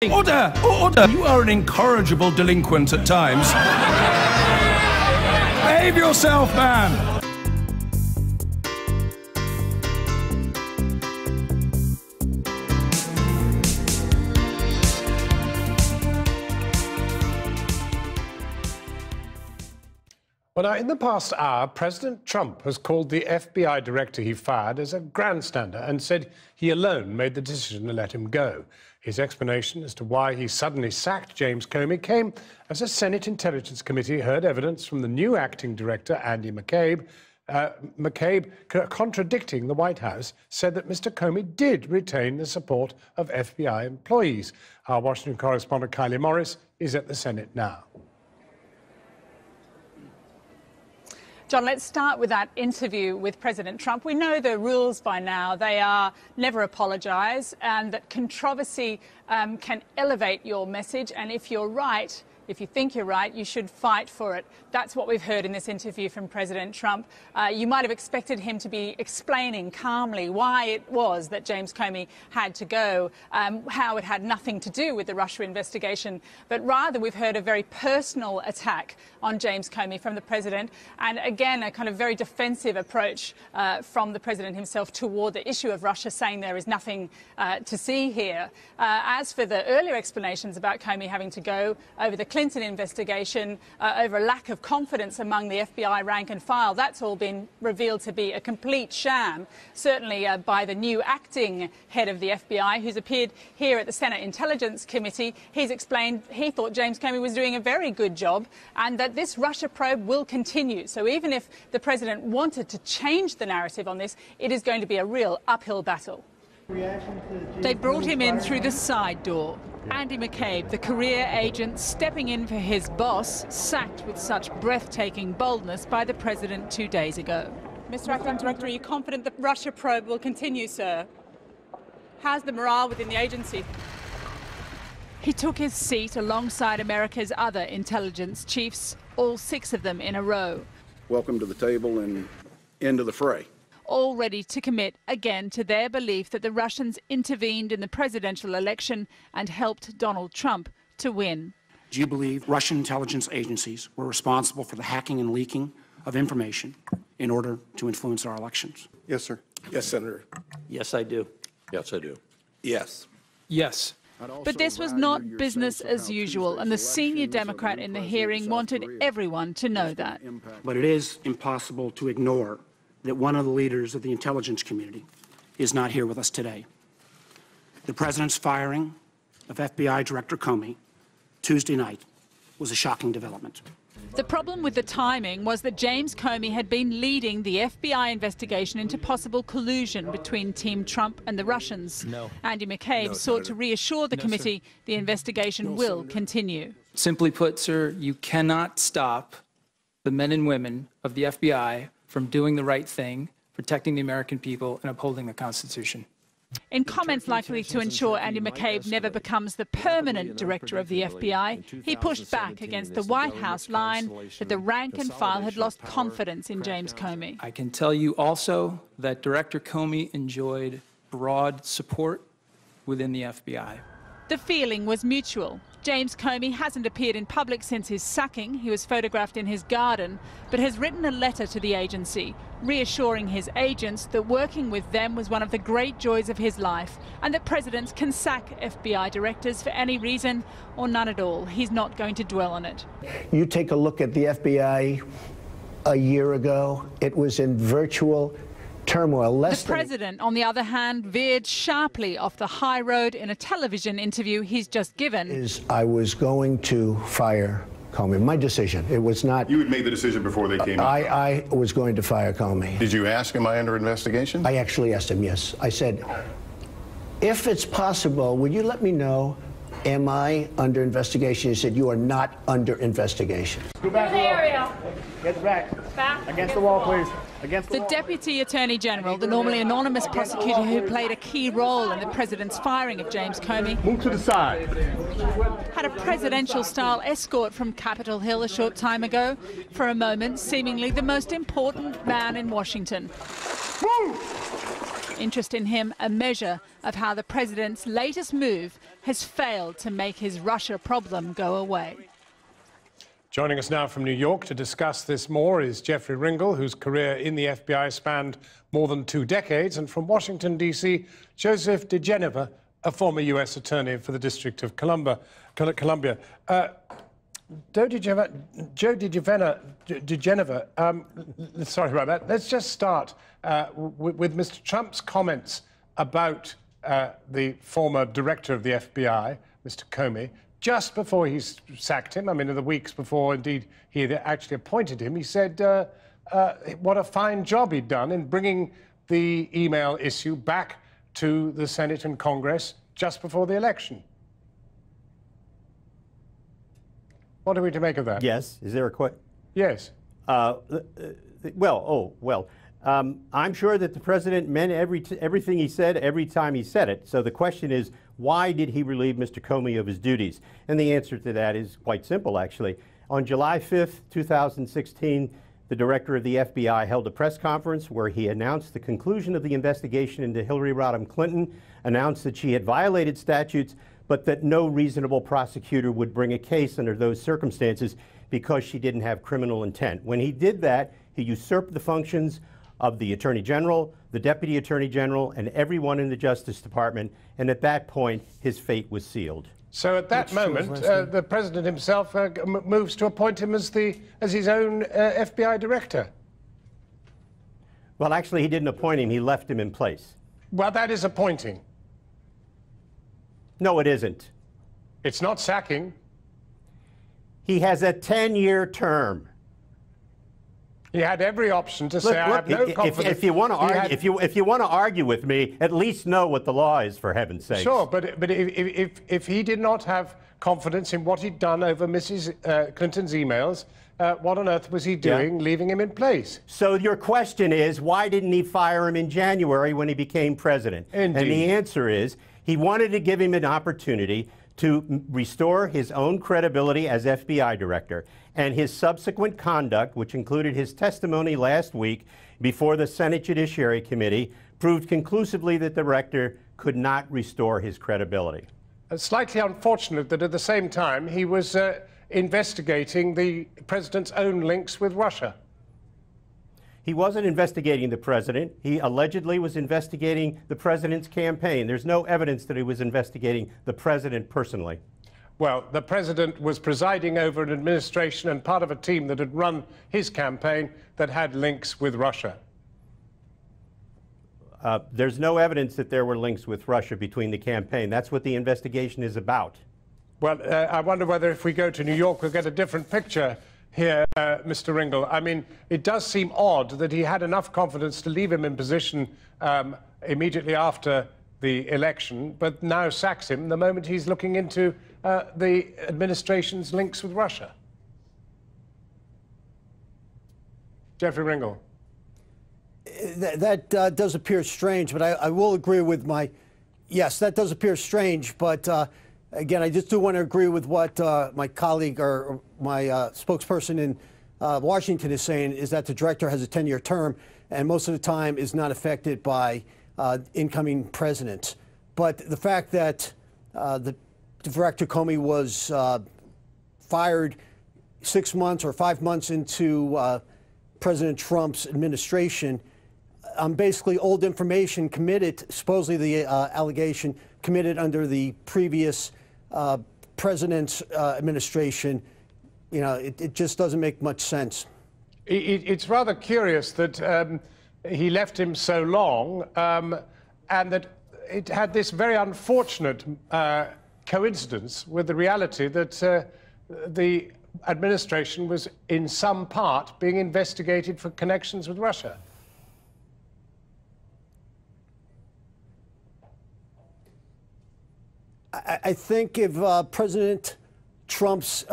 Order! Order! You are an incorrigible delinquent at times. Behave yourself, man! Well, now, in the past hour, President Trump has called the FBI director he fired as a grandstander and said he alone made the decision to let him go. His explanation as to why he suddenly sacked James Comey came as a Senate Intelligence Committee heard evidence from the new acting director, Andy McCabe. McCabe, contradicting the White House, said that Mr. Comey did retain the support of FBI employees. Our Washington correspondent, Kylie Morris, is at the Senate now. John, let's start with that interview with President Trump. We know the rules by now. They are never apologise, and that controversy can elevate your message. And if you're right, if you think you're right, you should fight for it. That's what we've heard in this interview from President Trump. You might have expected him to be explaining calmly why it was that James Comey had to go, how it had nothing to do with the Russia investigation. But rather, we've heard a very personal attack on James Comey from the president, and again, a kind of very defensive approach from the president himself toward the issue of Russia, saying there is nothing to see here. As for the earlier explanations about Comey having to go over the Clinton investigation, over a lack of confidence among the FBI rank and file, that's all been revealed to be a complete sham, certainly by the new acting head of the FBI, who's appeared here at the Senate Intelligence Committee. He's explained he thought James Comey was doing a very good job and that this Russia probe will continue. So even if the president wanted to change the narrative on this, it is going to be a real uphill battle. They brought him in through the side door. Andy McCabe, the career agent stepping in for his boss, sacked with such breathtaking boldness by the president 2 days ago. Mr. Acting Director, are you confident the Russia probe will continue, sir? How's the morale within the agency? He took his seat alongside America's other intelligence chiefs, all 6 of them in a row. Welcome to the table and into the fray. All ready to commit again to their belief that the Russians intervened in the presidential election and helped Donald Trump to win. Do you believe Russian intelligence agencies were responsible for the hacking and leaking of information in order to influence our elections? Yes, sir. Yes, Senator. Yes, I do. Yes, I do. Yes. Yes. But this was not business as usual, and the senior Democrat in the hearing wanted everyone to know that. But it is impossible to ignore that one of the leaders of the intelligence community is not here with us today. The president's firing of FBI Director Comey Tuesday night was a shocking development. The problem with the timing was that James Comey had been leading the FBI investigation into possible collusion between Team Trump and the Russians. Andy McCabe sought to reassure the committee the investigation will continue. Simply put, sir, you cannot stop the men and women of the FBI from doing the right thing, protecting the American people, and upholding the Constitution. In comments likely to ensure Andy McCabe never becomes the permanent director of the FBI, he pushed back against the White House line that the rank and file had lost confidence in James Comey. I can tell you also that Director Comey enjoyed broad support within the FBI. The feeling was mutual. James Comey hasn't appeared in public since his sacking. He was photographed in his garden, but has written a letter to the agency, reassuring his agents that working with them was one of the great joys of his life, and that presidents can sack FBI directors for any reason or none at all. He's not going to dwell on it. You take a look at the FBI a year ago, it was in virtual turmoil. The president, on the other hand, veered sharply off the high road in a television interview he's just given. I was going to fire Comey. My decision. It was not. You had made the decision before they came out. I was going to fire Comey. Did you ask, am I under investigation? I actually asked him, yes. I said, if it's possible, would you let me know, am I under investigation? He said, you are not under investigation. Go back. Get back. Against the wall, please. The Deputy Attorney General, the normally anonymous prosecutor who played a key role in the president's firing of James Comey, move to the side, had a presidential-style escort from Capitol Hill a short time ago. For a moment, seemingly the most important man in Washington. Interest in him a measure of how the president's latest move has failed to make his Russia problem go away. Joining us now from New York to discuss this more is Jeffrey Ringel, whose career in the FBI spanned more than 2 decades, and from Washington, D.C., Joseph DeGeneva, a former U.S. attorney for the District of Columbia. Joe DeGeneva, sorry about that. Let's just start with Mr. Trump's comments about the former director of the FBI, Mr. Comey. Just before he sacked him, I mean, in the weeks before, indeed, he had actually appointed him, he said what a fine job he'd done in bringing the email issue back to the Senate and Congress just before the election. What are we to make of that? Yes. Is there a question? Yes. I'm sure that the president meant everything he said every time he said it. So the question is, why did he relieve Mr. Comey of his duties? And the answer to that is quite simple, actually. On July 5th, 2016, the director of the FBI held a press conference where he announced the conclusion of the investigation into Hillary Rodham Clinton, announced that she had violated statutes, but that no reasonable prosecutor would bring a case under those circumstances because she didn't have criminal intent. When he did that, he usurped the functions of the Attorney General, the Deputy Attorney General, and everyone in the Justice Department, and at that point, his fate was sealed. So at that moment, the president himself moves to appoint him as his own FBI director. Well, actually, he didn't appoint him. He left him in place. Well, that is appointing. No, it isn't. It's not sacking. He has a 10-year term. He had every option to say, I have no confidence. If you want to argue, if you want to argue with me, at least know what the law is, for heaven's sake. Sure, but if he did not have confidence in what he'd done over Mrs. Clinton's emails, what on earth was he doing, leaving him in place? So your question is, why didn't he fire him in January when he became president? Indeed. And the answer is, he wanted to give him an opportunity to restore his own credibility as FBI director, and his subsequent conduct, which included his testimony last week before the Senate Judiciary Committee, proved conclusively that the director could not restore his credibility. Slightly unfortunate that at the same time he was investigating the president's own links with Russia. He wasn't investigating the president. He allegedly was investigating the president's campaign. There's no evidence that he was investigating the president personally. Well, the president was presiding over an administration and part of a team that had run his campaign that had links with Russia. There's no evidence that there were links with Russia between the campaign. That's what the investigation is about. Well, I wonder whether if we go to New York, we'll get a different picture here, Mr. Ringel. I mean, it does seem odd that he had enough confidence to leave him in position immediately after the election, but now sacks him the moment he's looking into the administration's links with Russia. Jeffrey Ringel. That does appear strange, but I will agree with yes, that does appear strange, but again, I just do want to agree with what my colleague or my spokesperson in Washington is saying, is that the director has a 10-year term and most of the time is not affected by incoming presidents. But the fact that the Director Comey was fired 6 months or 5 months into President Trump's administration, basically old information committed, supposedly the allegation committed under the previous president's administration, you know, it just doesn't make much sense. It's rather curious that he left him so long and that it had this very unfortunate coincidence with the reality that the administration was in some part being investigated for connections with Russia. I think if President Trump's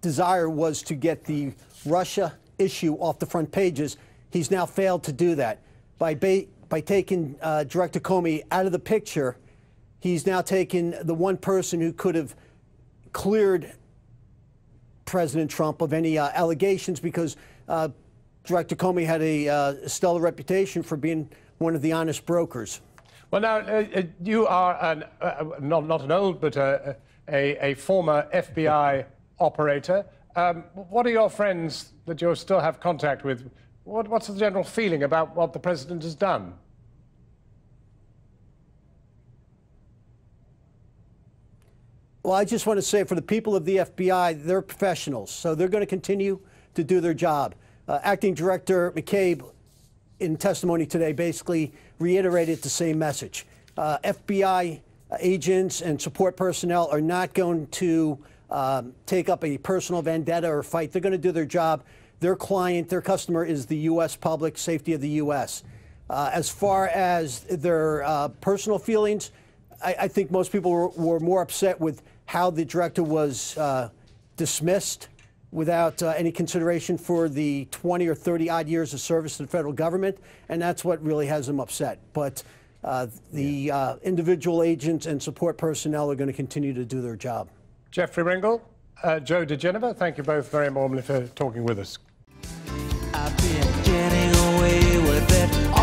desire was to get the Russia issue off the front pages, he's now failed to do that. By taking Director Comey out of the picture, he's now taken the one person who could have cleared President Trump of any allegations, because Director Comey had a stellar reputation for being one of the honest brokers. Well, now, you are not an old, but a former FBI operator. What are your friends that you still have contact with? What's the general feeling about what the president has done? Well, I just want to say for the people of the FBI, they're professionals, so they're going to continue to do their job. Acting Director McCabe, in testimony today, basically reiterated the same message. FBI agents and support personnel are not going to take up a personal vendetta or fight. They're going to do their job. Their client, their customer is the U.S. public, safety of the U.S. As far as their personal feelings, I think most people were more upset with how the director was dismissed without any consideration for the 20 or 30 odd years of service to the federal government, and that's what really has them upset. But the individual agents and support personnel are going to continue to do their job. Jeffrey Ringel, Joe DeGeneva, thank you both very warmly for talking with us. I've been getting away with it